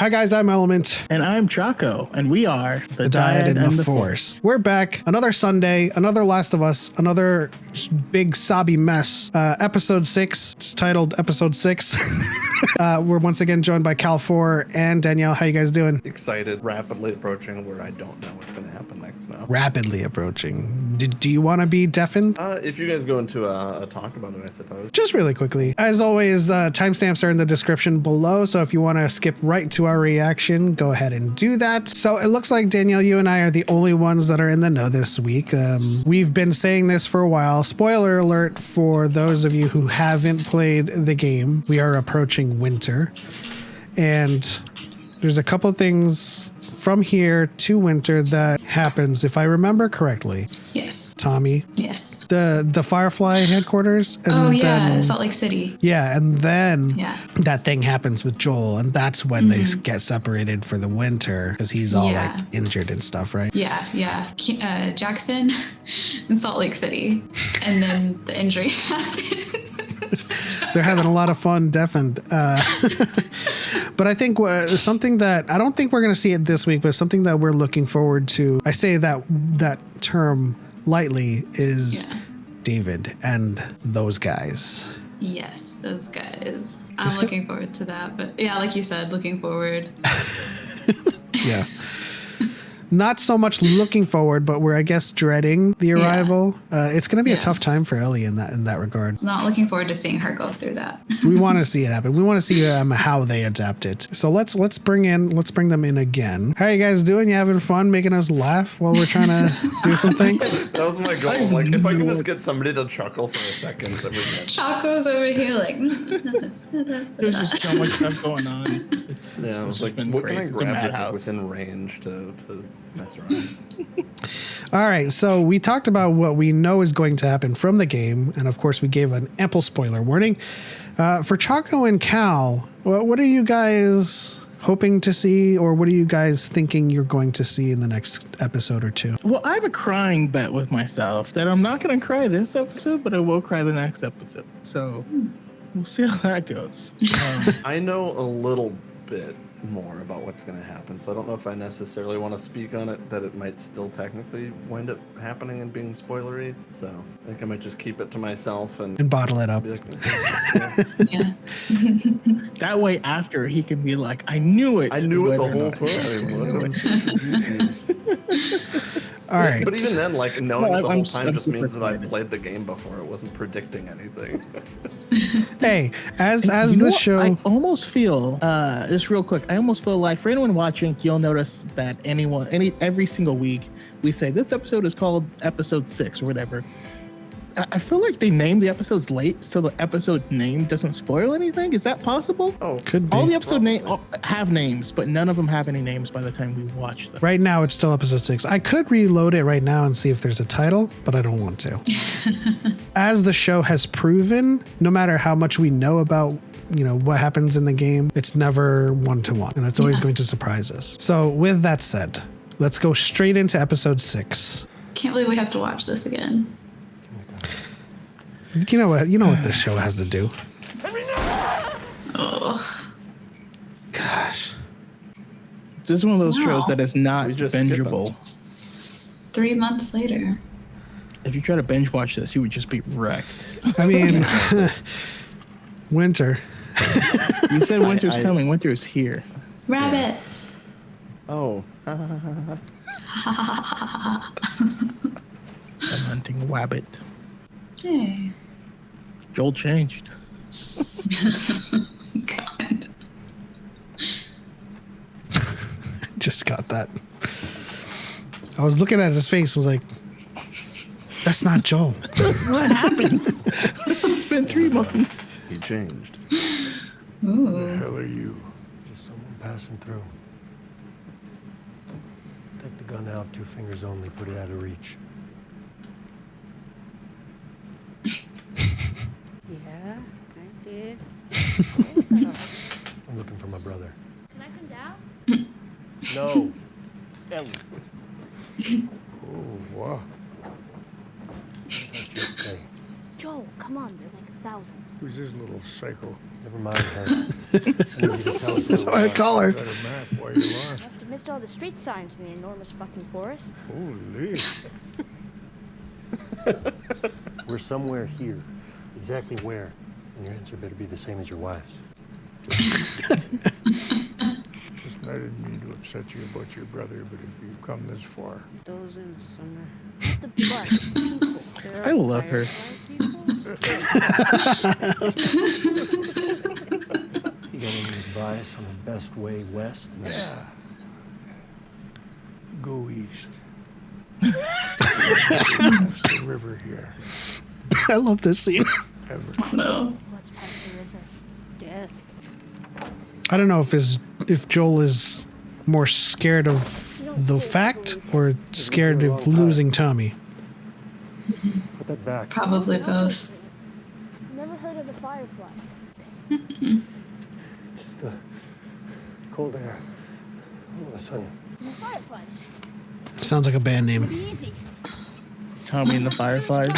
Hi guys, I'm Element. And I'm Choco, and we are the DYAD in the Force. We're back. Another Sunday, another Last of Us, another big sobby mess. Episode 6. It's titled Episode 6. We're once again joined by Cal 4 and Danielle. How you guys doing? Excited, rapidly approaching where I don't know what's going to happen next now. Rapidly approaching. Do you want to be deafened? If you guys go into a talk about it, I suppose. Just really quickly. As always, timestamps are in the description below, so if you want to skip right to our reaction, go ahead and do that. So it looks like, Danielle, you and I are the only ones that are in the know this week. We've been saying this for a while. Spoiler alert for those of you who haven't played the game. We are approaching winter, and there's a couple things from here to winter that happens, if I remember correctly. Yes. Tommy. Yes. The Firefly headquarters. And then, Salt Lake City. Yeah, and then that thing happens with Joel, and that's when they get separated for the winter because he's all like injured and stuff, right? Yeah. Jackson and Salt Lake City, and then the injury happened. They're having a lot of fun, deafened. But I think something that I don't think we're going to see it this week, but something that we're looking forward to. I say that term lightly is David and those guys. Yes, those guys. I'm looking forward to that. But yeah, like you said, looking forward. Yeah. Not so much looking forward, but we're, I guess, dreading the arrival. It's going to be a tough time for Ellie in that regard. Not looking forward to seeing her go through that. We want to see it happen. We want to see how they adapt it. So let's bring them in again. How are you guys doing? You having fun making us laugh while we're trying to do some things? That was my goal. Like, if I can just get somebody to chuckle for a second, that would be Choco's over here like. There's just so much stuff going on. It's like, what can I grab that's within range to mess around? All right, so we talked about what we know is going to happen from the game, and of course we gave an ample spoiler warning. For Choco and Cal, what are you guys hoping to see, or what are you guys thinking you're going to see in the next episode or two? Well, I have a crying bet with myself that I'm not going to cry this episode, but I will cry the next episode. So we'll see how that goes. I know a little bit more about what's going to happen, so I don't know if I necessarily want to speak on it, that it might still technically wind up happening and being spoilery, so I think I might just keep it to myself and bottle it up. Be like, Yeah. That way after he can be like, I knew it. I knew it the whole time. All right. But even then, like, knowing it the whole time just means that I played the game before. It wasn't predicting anything. Hey, as the show, I almost feel just real quick. I almost feel like for anyone watching, you'll notice that every single week we say this episode is called Episode 6 or whatever. I feel like they named the episodes late, so the episode name doesn't spoil anything. Is that possible? Oh, could be. All the episode names have names, but none of them have any names by the time we watch them. Right now, it's still episode 6. I could reload it right now and see if there's a title, but I don't want to. As the show has proven, no matter how much we know about what happens in the game, it's never one-to-one, and it's always going to surprise us. So with that said, let's go straight into episode 6. Can't believe we have to watch this again. You know what this show has to do. Oh. Gosh. This is one of those shows that is not bingeable. 3 months later. If you try to binge watch this, you would just be wrecked. I mean, winter. You said winter's coming. Winter is here. Rabbits. Oh. I'm hunting a rabbit. Hey. Joel changed. God. Just got that. I was looking at his face, was like, that's not Joel. What happened? It's been 3 months. He changed. Ooh. Who the hell are you? Just someone passing through. Take the gun out, 2 fingers only, put it out of reach. Yeah, I did. I'm looking for my brother. Can I come down? No. Ellie. Oh, wow. What did I just say? Joel, come on, there's like 1,000. Who's this little psycho? Never mind, her. I need you to tell us That's where what I we are. call her. Got a map while you're lost. Must have missed all the street signs in the enormous fucking forest. Holy. We're somewhere here. Exactly where? And your answer better be the same as your wife's. Listen, I didn't mean to upset you about your brother, but if you've come this far, Those in the summer. The bus, people. There I are love her. firefly people? You got any advice on the best way west? yeah. Go east. That's the river here. I love this scene. Ever. No. What's past the river? Death. I don't know if Joel is more scared of the fact or scared of losing Tommy. Put that back. Probably both. Never heard of the fireflies. Just the cold air. All of a sudden. The fireflies. Sounds like a band name. Be easy. Tommy and the Fireflies.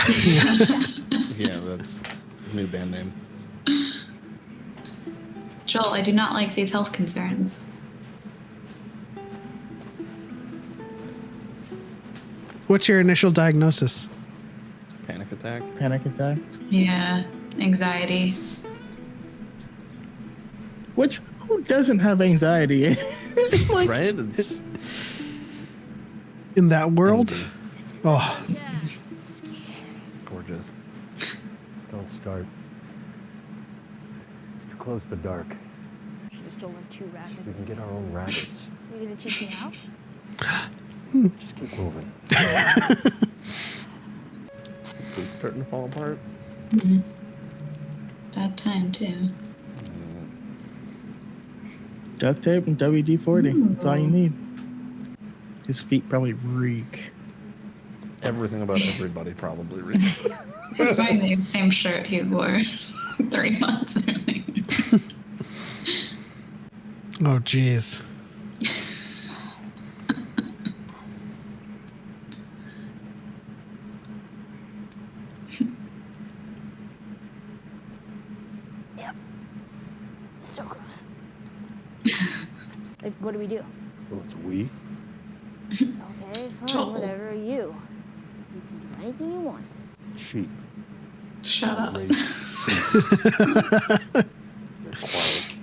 Yeah, that's a new band name. Joel, I do not like these health concerns. What's your initial diagnosis? Panic attack. Panic attack. Yeah, anxiety. Which, who doesn't have anxiety? Like, Right? It's In that world? Oh, gorgeous. Don't start. It's too close to dark. Should have stolen 2 We rabbits. can get our own rabbits. You gonna teach me how? Just keep moving. Boots starting to fall apart. Bad time, too. duct tape and WD-40. That's all you need. His feet probably reek. Everything about everybody probably reeks. He's wearing the same shirt he wore 3 months earlier. oh, jeez. Yep. So gross. Like, what do we do? Well, it's we. Okay, fine, Joel. whatever. You can do anything you want. Sheep. Shut up. Raise sheep. They're quiet.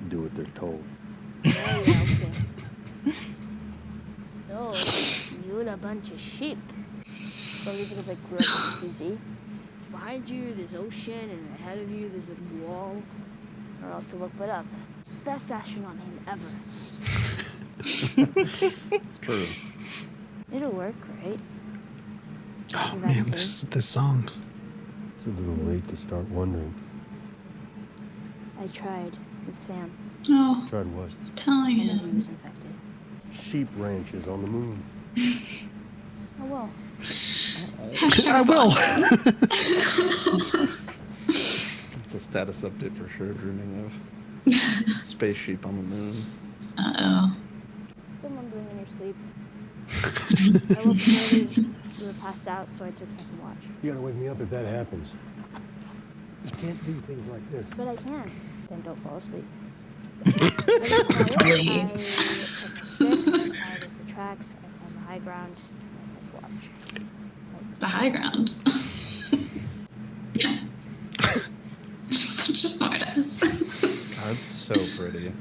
Do what they're told. Oh, yeah, okay. So, you and a bunch of sheep. So everything is like gross and busy. Behind you, there's ocean, and ahead of you, there's a wall. Or else to look it up. Best astronaut name ever. It's true. It'll work, right? Oh, That's man, it. this song. It's a little late to start wondering. I tried with Sam. Oh, Tried what? I was telling And then he him. was infected. Sheep ranches on the moon. Oh well. I will. It's a status update for sure, dreaming of space sheep on the moon. Uh-oh. Still mumbling in your sleep. I woke up early. You were passed out, so I took second watch. You gotta wake me up if that happens. You can't do things like this. But I can. Then don't fall asleep. I took my 6, I looked for tracks, I found the high ground, and I took watch. The high ground. Such a smartass. God, it's so pretty.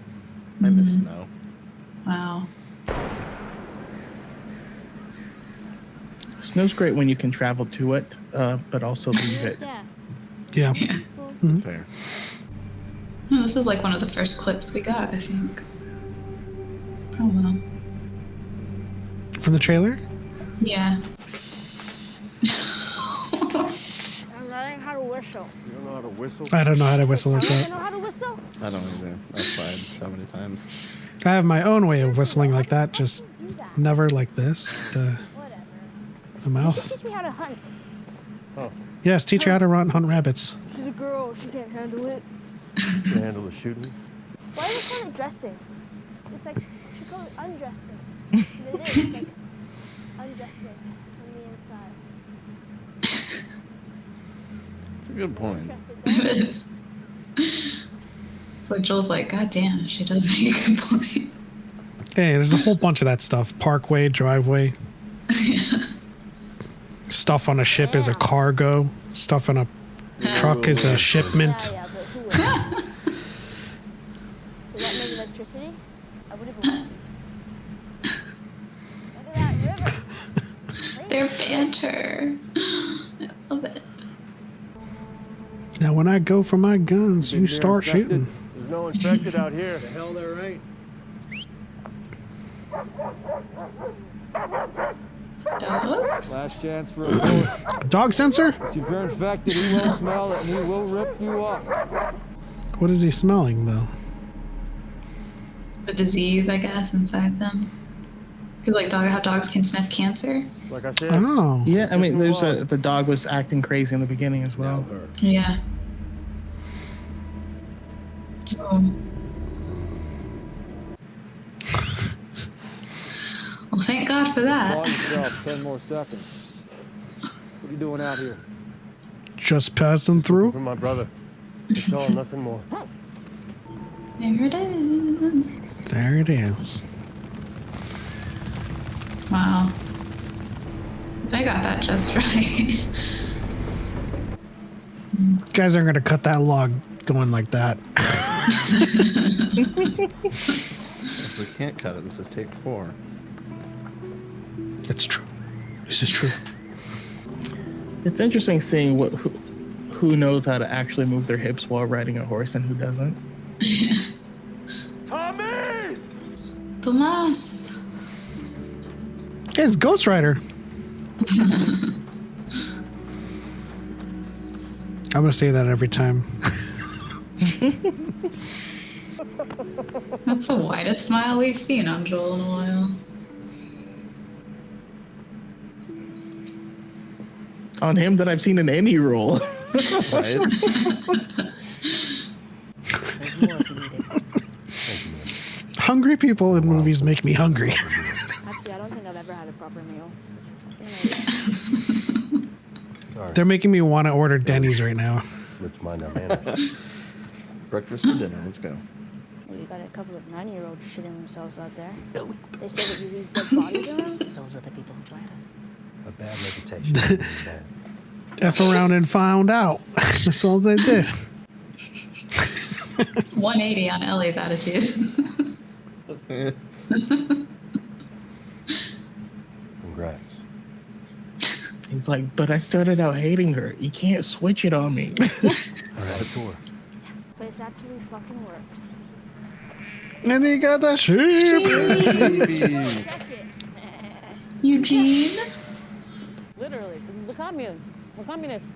I miss snow. Wow. Snow's great when you can travel to it, but also leave it. Yeah. Yeah. Yeah. Fair. Oh, this is like one of the first clips we got, I think. Promo. From the trailer? Yeah. I'm learning how to whistle. You don't know how to whistle? I don't know how to whistle like I that. know how to whistle. I don't either. I've tried so many times. I have my own way of whistling like that, just Do that. never like this. Whatever. The You mouth. should teach me how to hunt. Oh, Yes, teach her how to hunt rabbits. She's a girl. She can't handle it. you can handle the shooting? Why do they call it dressing? It's like, she calls it undressing. And it is. It's like undressing from the inside. It's a good point. Interested, It right? is. So Joel's like, God damn, she does make a good point. Hey, there's a whole bunch of that stuff. Parkway, driveway. Yeah. Stuff on a ship is a cargo. Stuff on a truck is a shipment. Yeah, but who is? So that made electricity? I wouldn't believe you. Look at that river. Their banter. I love it. Now, when I go for my guns, you start shooting. There's no infected out here. The hell they're right. Dogs? Last chance for a bullet. Dog sensor? If you're infected, he will smell it and he will rip you up. What is he smelling, though? The disease, I guess, inside them. Because like how dogs can sniff cancer. Like I said, Oh. Yeah, I mean, the dog was acting crazy in the beginning as well. Yeah. Oh. Well, thank God for Call that. yourself 10 more seconds. What are you doing out here? Just passing for through? my brother. It's all, nothing more. There it is. There it is. Wow. They got that just right. You guys aren't going to cut that log going like that. If we can't cut it, this is take 4. It's true. This is true. It's interesting seeing who knows how to actually move their hips while riding a horse and who doesn't. Tommy! Tomas. Hey, it's Ghost Rider. I'm going to say that every time. That's the widest smile we've seen on Joel in a while. On him that I've seen in any role. Right? Hungry people in movies make me hungry. Actually, I don't think I've ever had a proper meal. Sorry. They're making me want to order Denny's right now. Let's mind our manners. Breakfast for dinner. Let's go. You got a couple of 9-year-olds shitting themselves out there. They say that you leave dead bodies around. Those are the people who tried us. A bad reputation. is bad. F around and found out. That's all they did. 180 on Ellie's attitude. Congrats. He's like, but I started out hating her. You can't switch it on me. All right, let's tour. But it actually fucking works. And he got the sheep. Babies. Eugene? Literally, this is the commune. We're communists.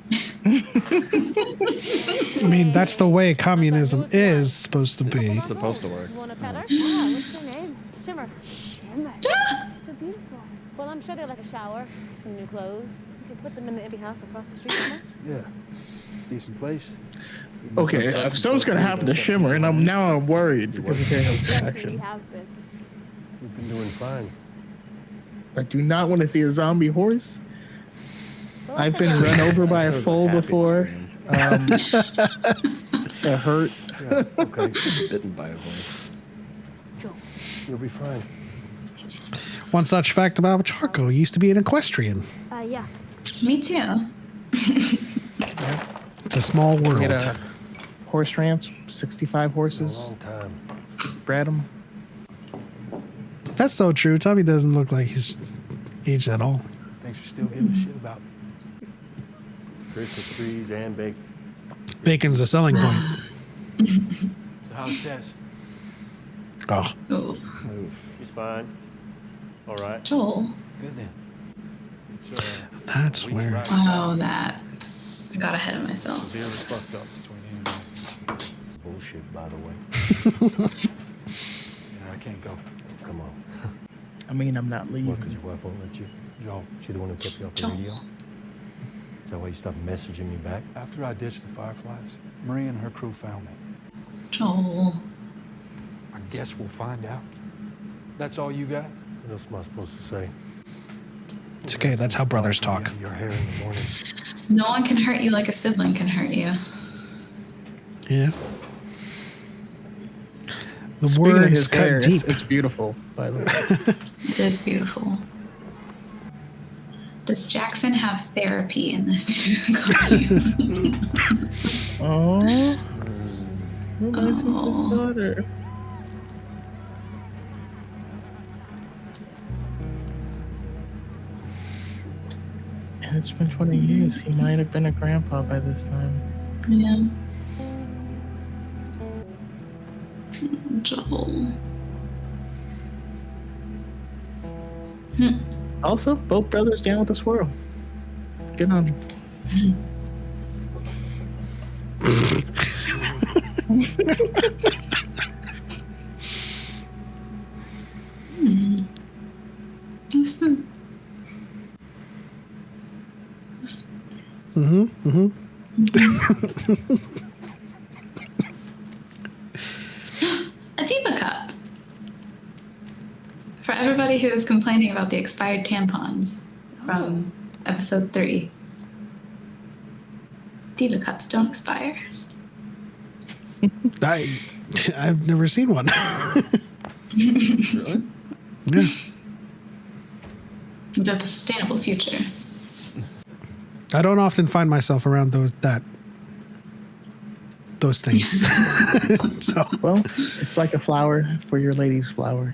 I mean, that's the way communism is supposed to be. It's supposed to work. You want a pet her? Yeah, what's your name? Shimmer. Shimmer. So beautiful. Well, I'm sure they like a shower, some new clothes. You could put them in the empty house across the street from us. Yeah. It's a decent place. Okay, if something's gonna happen to Shimmer, and I'm worried because of Daniel's Yes, we reaction. have been. We've been doing fine. I do not want to see a zombie horse. Well, I've let's been take a- run over by a Shows foal us happy before. scream. It hurt. Yeah, okay. Bitten by a horse. You'll be fine. One such fact about Choco, he used to be an equestrian. Yeah. Me too. It's a small world. Get a horse ranch, 65 A horses. long time. Bred them. That's so true. Tommy doesn't look like he's aged at all. Thanks for still giving a shit about. Christmas trees and bacon. Bacon's the selling point. So how's Tess? Oh, Oh, Move. He's fine. All right. Joel. Good then. It's that's weeks weird. right. Oh, that. I got ahead of myself. Severely fucked up between him and me. Bullshit, by the way. Yeah, I can't go. Come on. I mean, I'm not What, because leaving. your wife won't let you? Yo, She the one who kept you off the Joel. radio? Is that why you stopped messaging me back? after I ditched the Fireflies, Marie and her crew found me. Joel. I guess we'll find out. That's all you got? What else am I supposed to say? It's okay. That's how brothers talk. Your hair in the morning. No one can hurt you like a sibling can hurt you. Yeah. The Speaking of words his cut hair, deep. it's beautiful, by the way. It is beautiful. Does Jackson have therapy in this cartoon? Oh, reminds me of his Oh. daughter. And it's been 20 years. He might have been a grandpa by this time. Yeah. Joel. Also, both brothers down with the swirl. Good on him. A diva cup. For everybody who is complaining about the expired tampons from episode 3. Diva cups don't expire. I've never seen one. Really? Yeah. With a sustainable future. I don't often find myself around those things. So Well, it's like a flower for your lady's flower.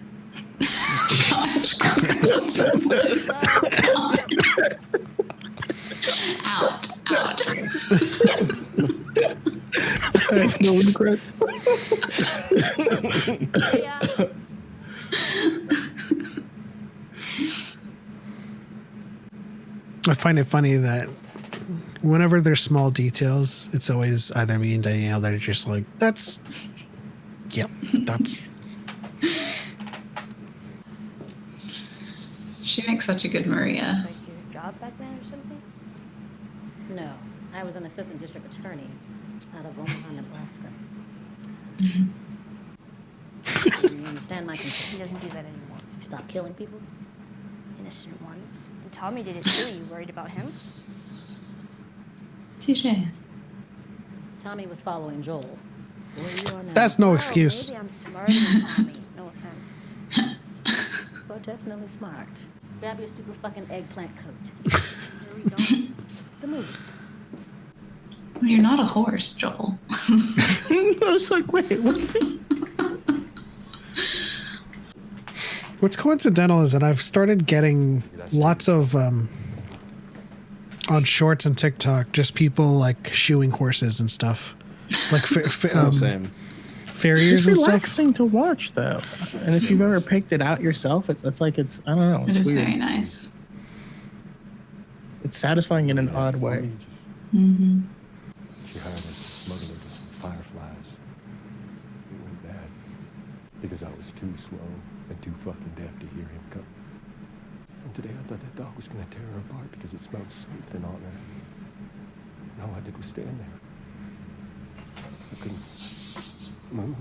Out. No regrets. Yeah. I find it funny that whenever there's small details, it's always either me and Danielle that are just like, that's. She makes such a good Maria. Like your job back then or something? No, I was an assistant district attorney out of Omaha, Nebraska. You understand my concern? He doesn't do that anymore. Stop killing people? Innocent ones. And Tommy did it too. You worried about him? Touche. Tommy was following Joel. Where you are now. That's no excuse. Maybe I'm smarter than Tommy. No offense. Well, definitely smart. Grab your super fucking eggplant coat. Here we go. The movies. You're not a horse, Joel. I was like, wait, what's it? What's coincidental is that I've started getting lots of on shorts and TikTok, just people like shoeing horses and stuff, like Same. farriers It's and stuff. relaxing to watch, though. And if you've ever picked it out yourself, that's like I don't know. It It's is weird. very nice. It's satisfying in an odd way. Mm-hmm. She hired us to smuggle her to some fireflies. It went bad because I was too slow and too fucking deaf to hear him come. And today I thought that dog was going to tear her apart because it smelled something on her. And all I did was stand there. I couldn't move.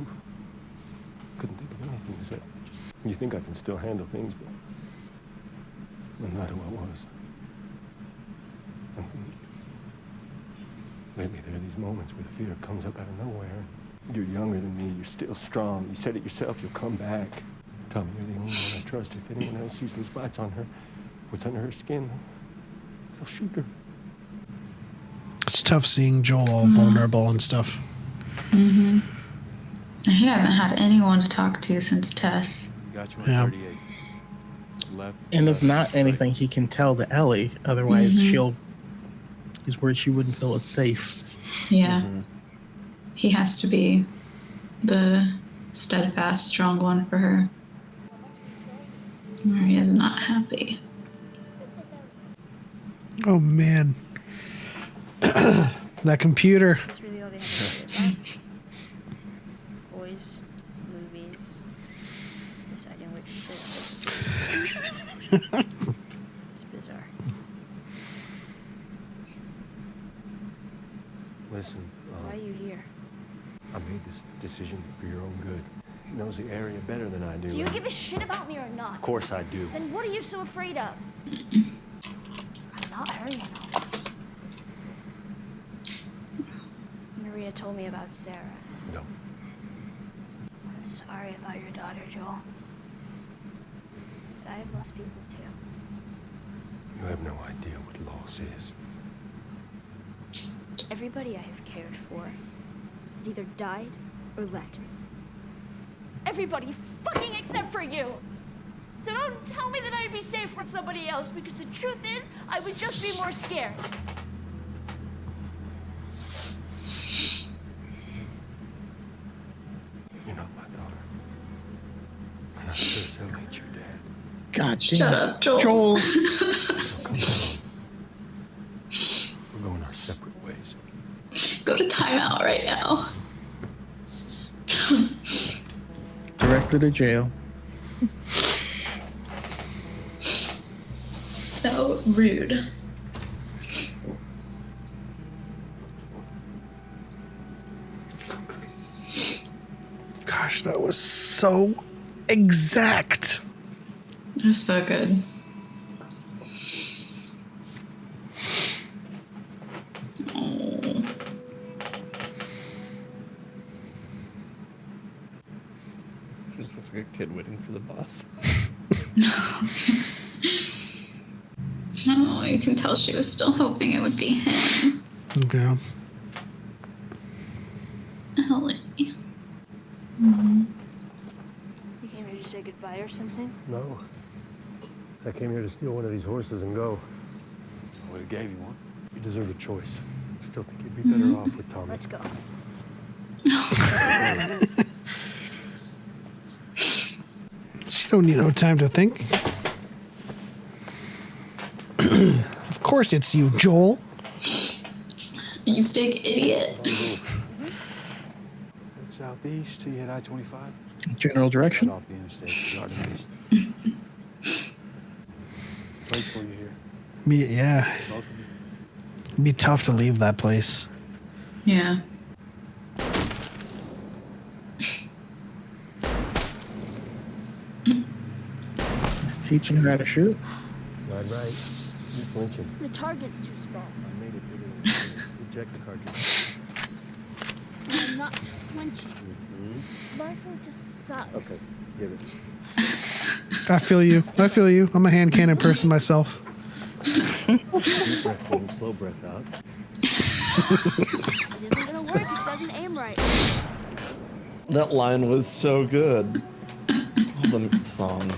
Couldn't think of anything except just, you think I can still handle things, but not who I was. I'm weak. Lately, there are these moments where the fear comes up out of nowhere. You're younger than me. You're still strong. You said it yourself. You'll come back. Tell me you're the only one I trust. If anyone else sees those bites on her, what's under her skin, they'll shoot her. It's tough seeing Joel all vulnerable and stuff. Mm-hmm. He hasn't had anyone to talk to since Tess. Got you Yeah. on 38. Left. And there's not anything he can tell to Ellie. Otherwise, Mhm. he's worried she wouldn't feel as safe. Yeah. He has to be the steadfast, strong one for her. Maria's not happy. Oh man, that computer. That's really all they have to say about boys, movies, deciding which shit. It's bizarre. Listen, Why are you here? I made this decision for your own good. He knows the area better than I do. Do you and give a shit about me or not? Of course I do. Then what are you so afraid of? I'm not her, you know. Maria, have told me about Sarah. No. I'm sorry about your daughter, Joel. But I have lost people too. You have no idea what loss is. Everybody I have cared for has either died or left me. Everybody fucking except for you! So don't tell me that I'd be safe with somebody else, because the truth is, I would just be more scared. You're not my daughter. And I sure as hell ain't your dad. God damn. Shut up, Joel. Joel. Come on. We're going our separate ways. Go to timeout right now. Directed to jail. So rude. Gosh, that was so exact. That's so good. Oh. Just looks like a kid waiting for the bus. No, you can tell she was still hoping it would be him. Okay. Ellie. You came here to say goodbye or something? No. I came here to steal one of these horses and go. I would have gave you one. You deserve a choice. I still think you'd be better off with Tommy. Let's go. She don't need no time to think. Of course it's you, Joel. You big idiot. Head southeast till you hit I-25. General direction. Cut off the interstate. Garden East. It's a place for you here. Yeah. Both of you. It'd be tough to leave that place. Yeah. He's teaching her how to shoot. Right. You're flinching. The target's too small. I made it bigger than you. Eject the cartridge. I'm not flinching. Rifle just sucks. Okay, give it. I feel you. I'm a hand cannon person myself. Deep breath in, slow breath out. It isn't gonna work. It doesn't aim right. That line was so good. The song.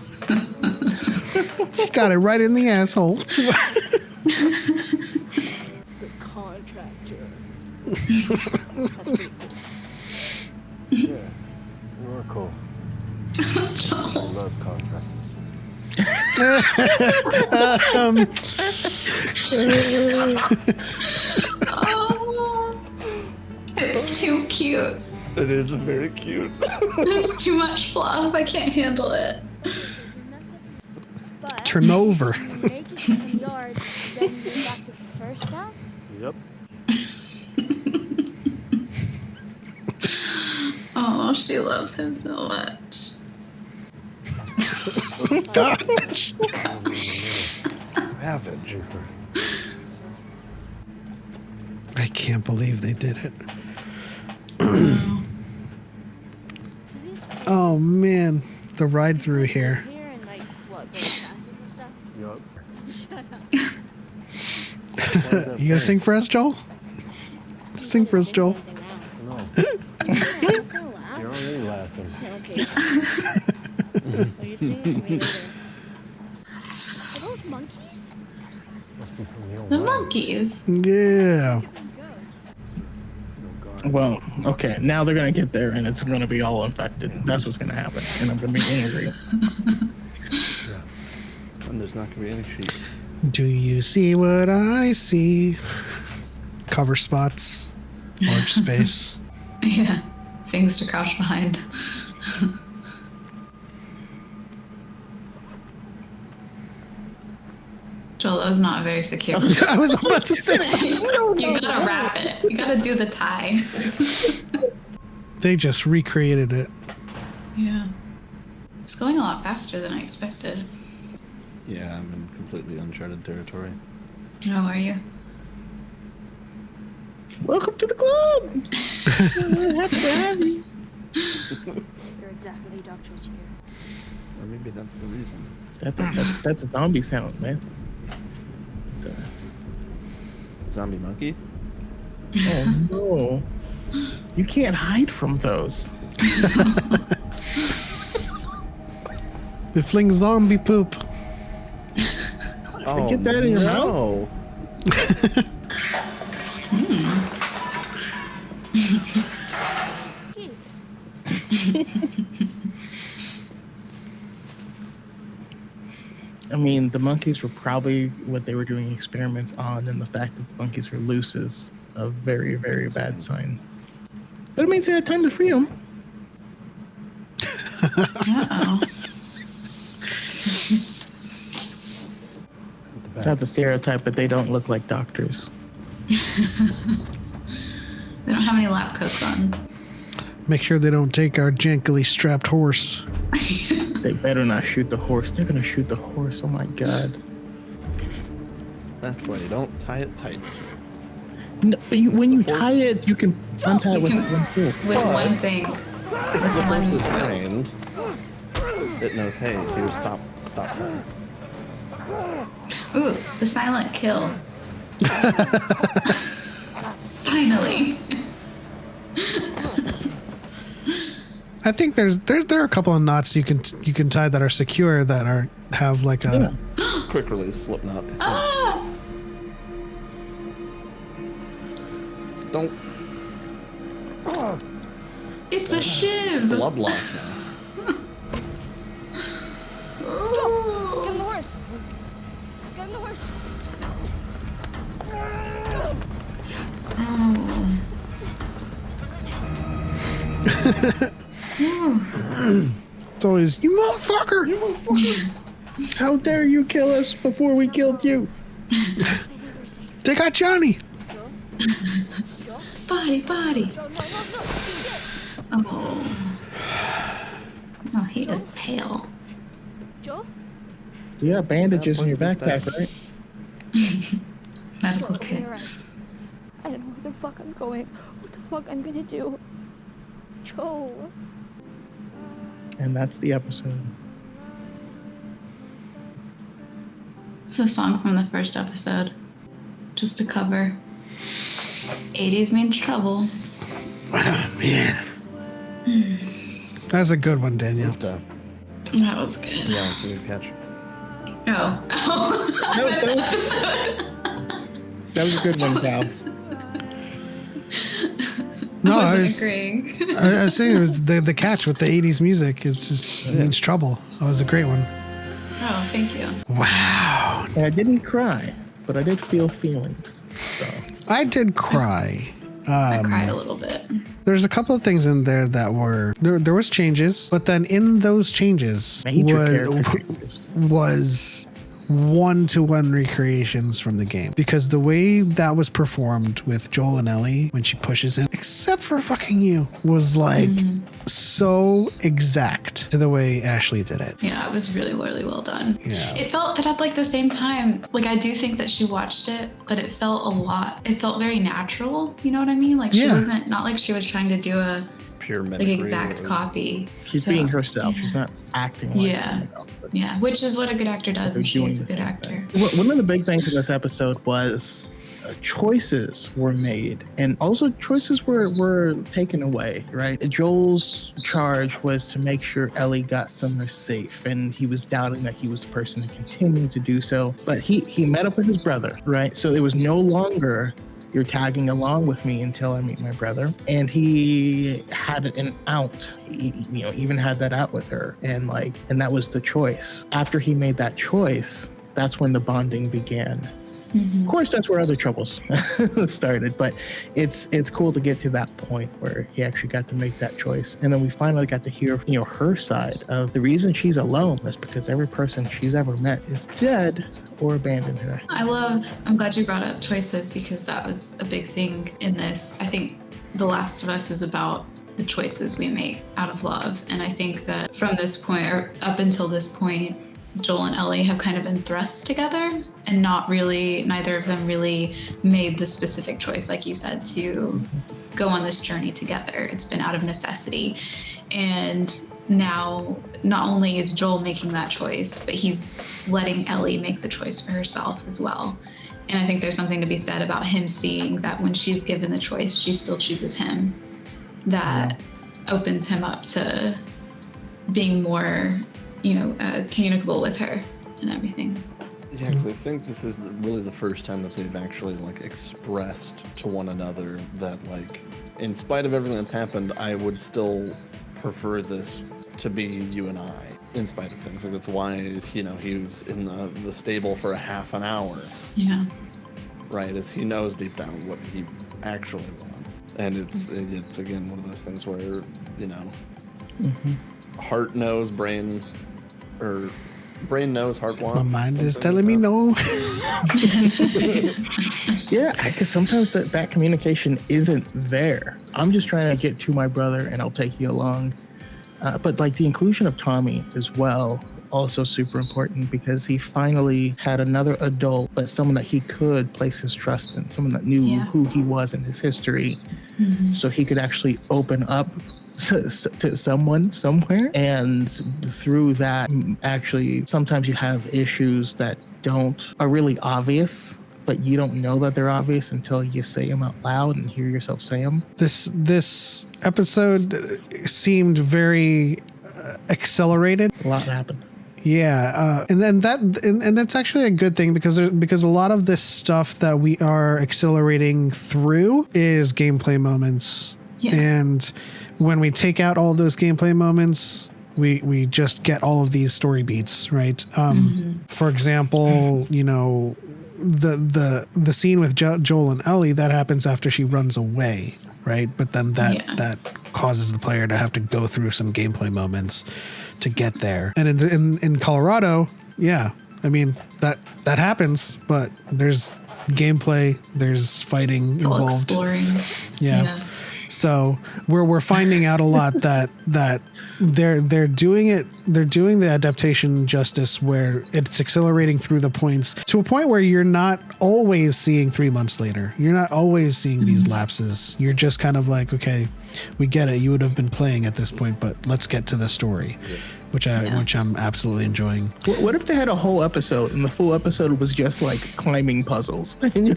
She got it right in the asshole. It's a contractor. That's pretty cool. Yeah, you're cool. I love contractors. Oh, it's too cute. It is very cute. There's too much fluff. I can't handle it. But Turn over. when you make it to 10 yards, then you're back to first down. Yep. Oh, she loves him so much. Gosh. Savage. I can't believe they did it. Oh man, the ride through here. Here and like what, go to classes and stuff. Yup. Shut up. You gonna sing for us, Joel? Sing for us, Joel. No, Don't go laugh. you're already laughing. Okay. Are you singing to me later? Are those monkeys? Must be from the old The mine. monkeys. Yeah. No guard. Well, okay. Now they're gonna get there, and it's gonna be all infected. That's what's gonna happen, and I'm gonna be angry. Yeah. And there's not gonna be any sheep. Do you see what I see? Cover spots, large space. Yeah. Things to crouch behind. Joel, that was not very secure. I was about to say. You gotta wrap it. You gotta do the tie. They just recreated it. Yeah. It's going a lot faster than I expected. Yeah, I'm in completely uncharted territory. Oh, are you? Welcome to the club. We're happy to have you. There are definitely doctors here. Or maybe that's the reason. That's a zombie sound, man. It's a, Zombie monkey? oh no. You can't hide from those. They fling zombie poop. Oh, Get that in your no. Jeez. I mean, the monkeys were probably what they were doing experiments on, and the fact that the monkeys were loose is a very, very bad sign. But it means they had time to free them. Uh-oh. Not the stereotype, but they don't look like doctors. They don't have any lab coats on. Make sure they don't take our jankily strapped horse. They better not shoot the horse. They're gonna shoot the horse. Oh my god. That's why you don't tie it tight. No, but when you tie it, you can untie it with one pull. With one thing. If the With horse one is rope. trained, it knows, hey, here, stop that. Ooh, the silent kill. Finally. I think there are a couple of knots you can tie that are secure that have like a Quick release slip knots. Ah! Don't. It's a shiv. Blood loss now. Joe, get on the horse. Get on the horse. it's always you motherfucker. You motherfucker. How dare you kill us before we killed you? They got Johnny. Body. Joe, no. Oh. Oh, he is pale. Joe? You got bandages in your backpack, right? Medical Joe, open kit. your eyes. I don't know where the fuck I'm going. What the fuck I'm gonna do? Joe. And that's the episode. It's a song from the first episode. Just a cover. 80s means trouble. Man. That's a good one, Danielle. That was good. Yeah, it's a good catch. Oh. That was a good one, pal. No, I I wasn't was agreeing. I was saying it was the catch with the 80s music. It's just it means trouble. That was a great one. Oh, thank you. Wow. And I didn't cry, but I did feel feelings. So I did cry. I cried a little bit. There's a couple of things in there that were there was changes, but then in those changes was one-to-one recreations from the game, because the way that was performed with Joel and Ellie when she pushes him, except for fucking you, was like so exact to the way Ashley did it. Yeah, it was really, really well done. Yeah. It felt, but at like the same time, like I do think that she watched it, but it felt very natural. You know what I mean? Like she wasn't, not like she was trying to do a pure like exact copy. She's being herself. She's not acting like someone else. Yeah, which is what a good actor does, and she is a good actor. One of the big things in this episode was choices were made, and also choices were taken away, right? Joel's charge was to make sure Ellie got somewhere safe, and he was doubting that he was the person to continue to do so. But he met up with his brother, right? So it was no longer, you're tagging along with me until I meet my brother. And he had an out. He, even had that out with her. And that was the choice. After he made that choice, that's when the bonding began. Of course, that's where other troubles started, but it's cool to get to that point where he actually got to make that choice. And then we finally got to hear, her side of the reason she's alone is because every person she's ever met is dead or abandoned her. I'm glad you brought up choices, because that was a big thing in this. I think The Last of Us is about the choices we make out of love. And I think that from this point, or up until this point, Joel and Ellie have kind of been thrust together, and neither of them really made the specific choice, like you said, to go on this journey together. It's been out of necessity. And now not only is Joel making that choice, but he's letting Ellie make the choice for herself as well. And I think there's something to be said about him seeing that when she's given the choice, she still chooses him. That opens him up to being more, communicable with her and everything. Yeah, because I think this is really the first time that they've actually expressed to one another that in spite of everything that's happened, I would still prefer this to be you and I. In spite of things, that's why he was in the stable for a half an hour. Yeah. Right, as he knows deep down what he actually wants, and it's again one of those things where heart knows, brain knows, heart wants. My mind is telling me no. Yeah, because sometimes that communication isn't there. I'm just trying to get to my brother, and I'll take you along. But the inclusion of Tommy as well, also super important, because he finally had another adult, but someone that he could place his trust in, someone that knew who he was in his history, so he could actually open up to someone somewhere. And through that, actually, sometimes you have issues that are really obvious, but you don't know that they're obvious until you say them out loud and hear yourself say them. This episode seemed very accelerated. A lot happened. Yeah, and that's actually a good thing because a lot of this stuff that we are accelerating through is gameplay moments, and when we take out all those gameplay moments, we just get all of these story beats, right? For example, the scene with Joel and Ellie, that happens after she runs away, right? But then that causes the player to have to go through some gameplay moments to get there. And in Colorado, I mean that happens, but there's gameplay, there's fighting it's all involved. Exploring. Yeah. So we're finding out a lot that they're doing the adaptation justice, where it's accelerating through the points to a point where you're not always seeing 3 months later. You're not always seeing these lapses. You're just kind of like, okay, we get it. You would have been playing at this point, but let's get to the story, which I'm absolutely enjoying. What if they had a whole episode and the full episode was just climbing puzzles? And you're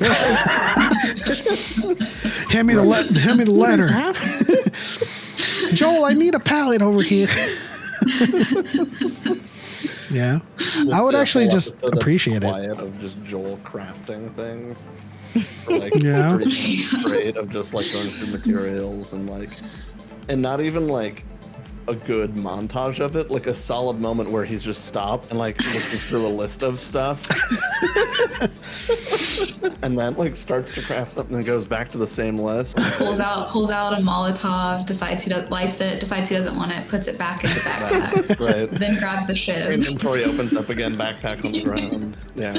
hand me the ladder. Joel, I need a pallet over here. Yeah, I would actually just appreciate it. Of just Joel crafting things, pretty great of just going through materials and not even a good montage of it, a solid moment where he's just stopped and looking through a list of stuff, and then starts to craft something and goes back to the same list. Pulls out a Molotov, decides lights it, decides he doesn't want it, puts it back in the backpack, right? Then grabs a shiv. Inventory opens up again, backpack on the ground. Yeah,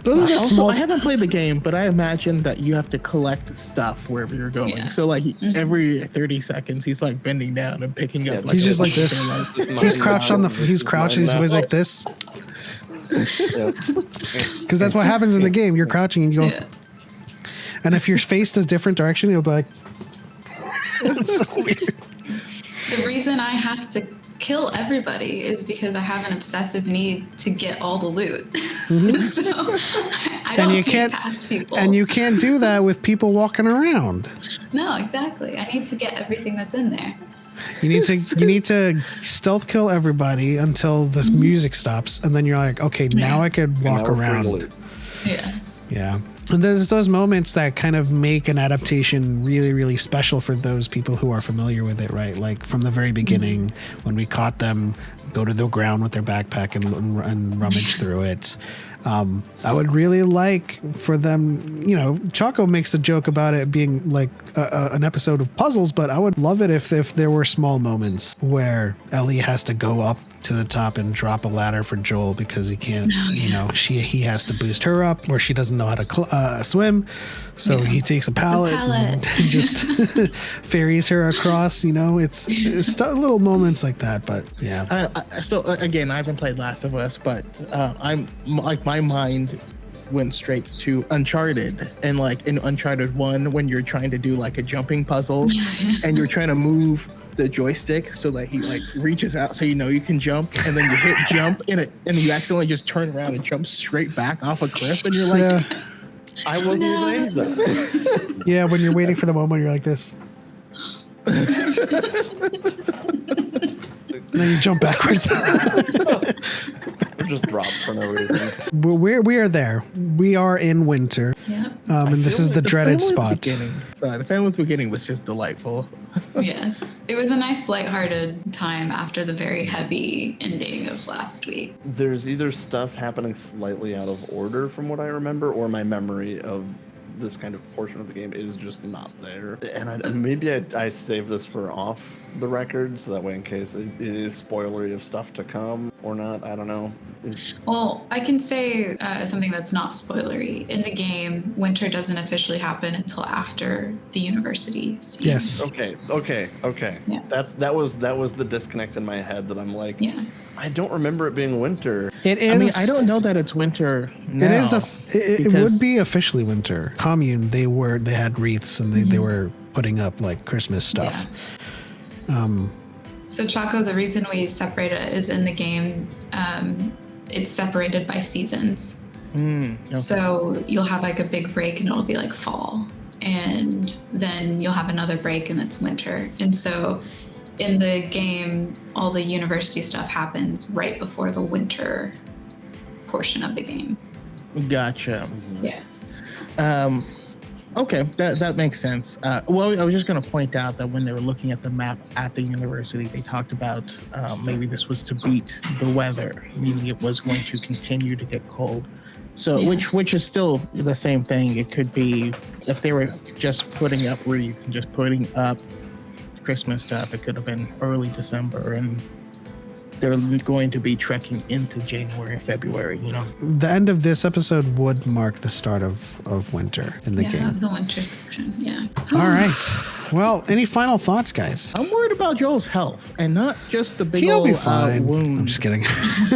Those are small. I haven't played the game, but I imagine that you have to collect stuff wherever you're going. Yeah. So every 30 seconds, he's bending down and picking up. He's just like this. He's crouched He's crouched. He's always like this. Because that's what happens in the game. You're crouching and you go. And if you're faced a different direction, you'll be like. It's so weird. The reason I have to kill everybody is because I have an obsessive need to get all the loot. So I don't sneak past people. And you can't do that with people walking around. No, exactly. I need to get everything that's in there. You need to stealth kill everybody until the music stops, and then you're like, okay, now I could walk around. Yeah. And there's those moments that kind of make an adaptation really, really special for those people who are familiar with it, right? Like from the very beginning, when we caught them go to the ground with their backpack and rummage through it. I would really like for them, Choco makes a joke about it being like an episode of puzzles, but I would love it if there were small moments where Ellie has to go up to the top and drop a ladder for Joel because he can't, he has to boost her up, or she doesn't know how to swim. So he takes a pallet and just ferries her across, it's little moments like that, but yeah. So again, I haven't played Last of Us, but I'm like, my mind went straight to Uncharted, and like in Uncharted 1, when you're trying to do like a jumping puzzle and you're trying to move the joystick so that he like reaches out so you can jump, and then you hit jump and you accidentally just turn around and jump straight back off a cliff, and you're like, I wasn't even aimed there. Yeah, when you're waiting for the moment, you're like this. And then you jump backwards. Just drop for no reason. We are there. We are in winter. Yeah. And this is the dreaded spot. The Family Beginning was just delightful. Yes. It was a nice lighthearted time after the very heavy ending of last week. There's either stuff happening slightly out of order from what I remember, or my memory of this kind of portion of the game is just not there. And maybe I save this for off the record, so that way in case it is spoilery of stuff to come or not. I don't know. Well, I can say something that's not spoilery. In the game, winter doesn't officially happen until after the university scene. Yes. Okay. Yeah. That was the disconnect in my head that I'm like, yeah. I don't remember it being winter. It is. I mean, I don't know that it's winter now. It is. It would be officially winter. Commune, they had wreaths and they were putting up like Christmas stuff. Yeah. So Choco, the reason we separate it is in the game, it's separated by seasons. Okay. So you'll have like a big break and it'll be like fall, and then you'll have another break and it's winter. And so in the game, all the university stuff happens right before the winter portion of the game. Gotcha. Yeah. Okay, that makes sense. Well, I was just going to point out that when they were looking at the map at the university, they talked about maybe this was to beat the weather, meaning it was going to continue to get cold. So, which is still the same thing. It could be if they were just putting up wreaths and just putting up Christmas stuff, it could have been early December, and they're going to be trekking into January and February, The end of this episode would mark the start of winter in the game. Of the winter section, yeah. All right. Well, any final thoughts, guys? I'm worried about Joel's health, and not just the big He'll old be fine. wound. I'm just kidding.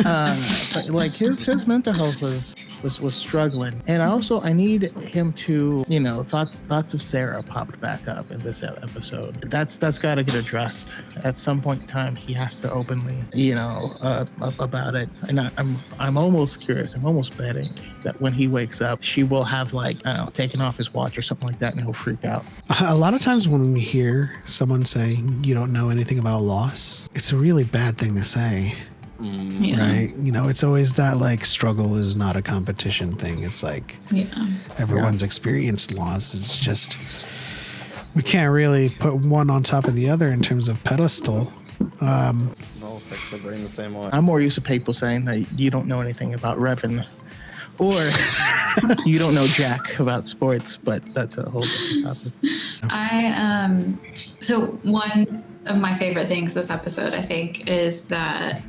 But like his mental health was struggling, and I need him to, thoughts of Sarah popped back up in this episode. That's got to get addressed at some point in time. He has to openly, about it. And I'm almost curious. I'm almost betting that when he wakes up, she will have taken off his watch or something like that, and he'll freak out. A lot of times when we hear someone say you don't know anything about loss, it's a really bad thing to say. Yeah. Right? It's always that like struggle is not a competition thing. It's like everyone's experienced loss. It's just we can't really put one on top of the other in terms of pedestal. No, affects the brain the same way. I'm more used to people saying that you don't know anything about Revan, or you don't know jack about sports, but that's a whole different topic. So one of my favorite things this episode, I think, is that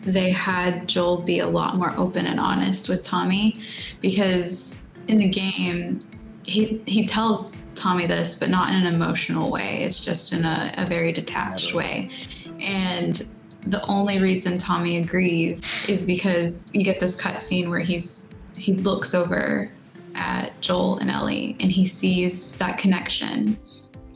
they had Joel be a lot more open and honest with Tommy, because in the game, he tells Tommy this, but not in an emotional way. It's just in a very detached way. And the only reason Tommy agrees is because you get this cut scene where he looks over at Joel and Ellie and he sees that connection,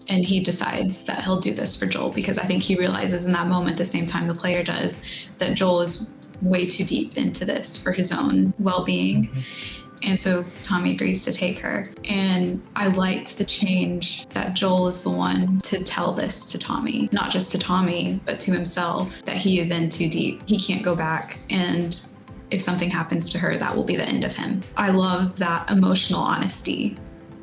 and he decides that he'll do this for Joel, because I think he realizes in that moment, the same time the player does, that Joel is way too deep into this for his own well-being. And so Tommy agrees to take her. And I liked the change that Joel is the one to tell this to Tommy, not just to Tommy, but to himself, that he is in too deep. He can't go back. And if something happens to her, that will be the end of him. I love that emotional honesty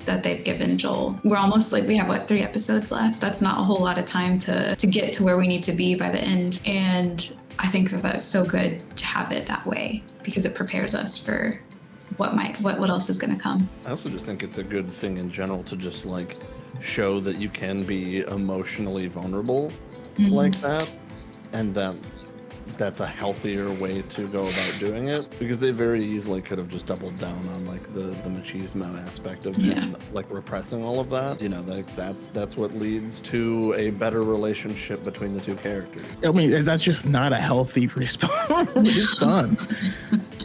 that they've given Joel. We're almost we have 3 episodes left. That's not a whole lot of time to get to where we need to be by the end. And I think that that's so good to have it that way because it prepares us for what else is going to come. I also just think it's a good thing in general to just like show that you can be emotionally vulnerable like that, and that's a healthier way to go about doing it, because they very easily could have just doubled down on like the machismo aspect of him like repressing all of that. You know, that's what leads to a better relationship between the two characters. I mean, that's just not a healthy response.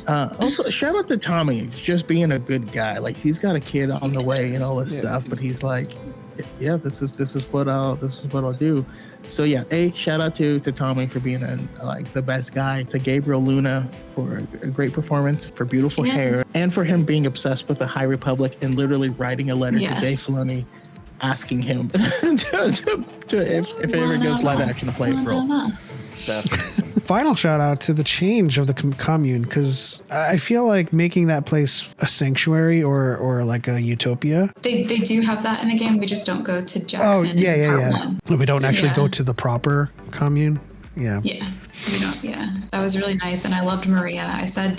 Also, shout out to Tommy, just being a good guy. Like, he's got a kid on the way and all this stuff, but he's like, yeah, this is what I'll do. So yeah, shout out to Tommy for being like the best guy, to Gabriel Luna for a great performance, for beautiful hair, and for him being obsessed with the High Republic and literally writing a letter to Dave Filoni asking him to if it ever gets live action to play a role. That's Final shout out to the change of the commune, because I feel like making that place a sanctuary or like a utopia. They do have that in the game. We just don't go to Jackson. Part 1. We don't actually go to the proper commune. Yeah. Yeah. We don't. Yeah. That was really nice, and I loved Maria. I said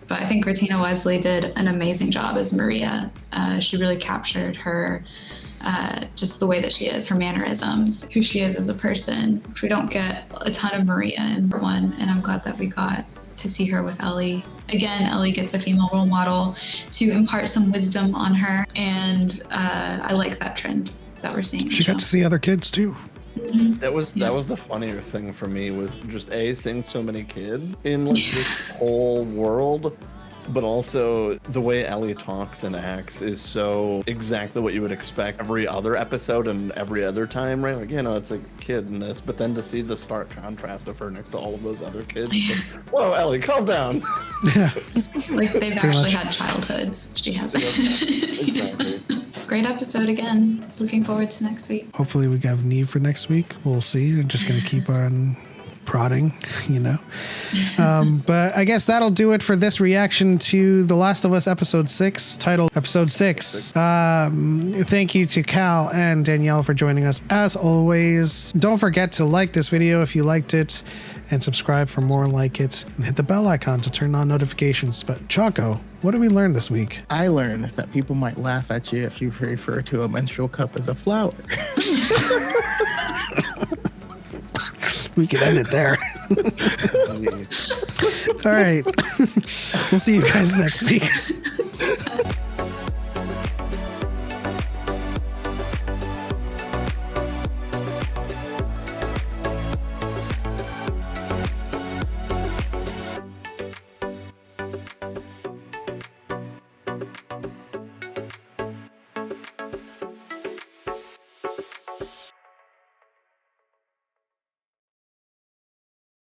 but I think Gratina Wesley did an amazing job as Maria. She really captured her. Just the way that she is, her mannerisms, who she is as a person, which we don't get a ton of Maria in part 1, and I'm glad that we got to see her with Ellie. Again, Ellie gets a female role model to impart some wisdom on her, and I like that trend that we're seeing. She got to see other kids too. That was the funnier thing for me, was just seeing so many kids in like this whole world. But also the way Ellie talks and acts is so exactly what you would expect every other episode and every other time, right? Like, it's a kid in this, but then to see the stark contrast of her next to all of those other kids, it's like, whoa, Ellie, calm down. Yeah. Like, they've actually had childhoods. She hasn't. Exactly. Great episode again. Looking forward to next week. Hopefully we have Neve for next week. We'll see. We're just going to keep on prodding, but I guess that'll do it for this reaction to The Last of Us episode 6, titled episode 6. Thank you to Cal and Danielle for joining us as always. Don't forget to like this video if you liked it, and subscribe for more like it, and hit the bell icon to turn on notifications. But Choco, what did we learn this week? I learned that people might laugh at you if you refer to a menstrual cup as a flower. We can end it there. All right. We'll see you guys next week.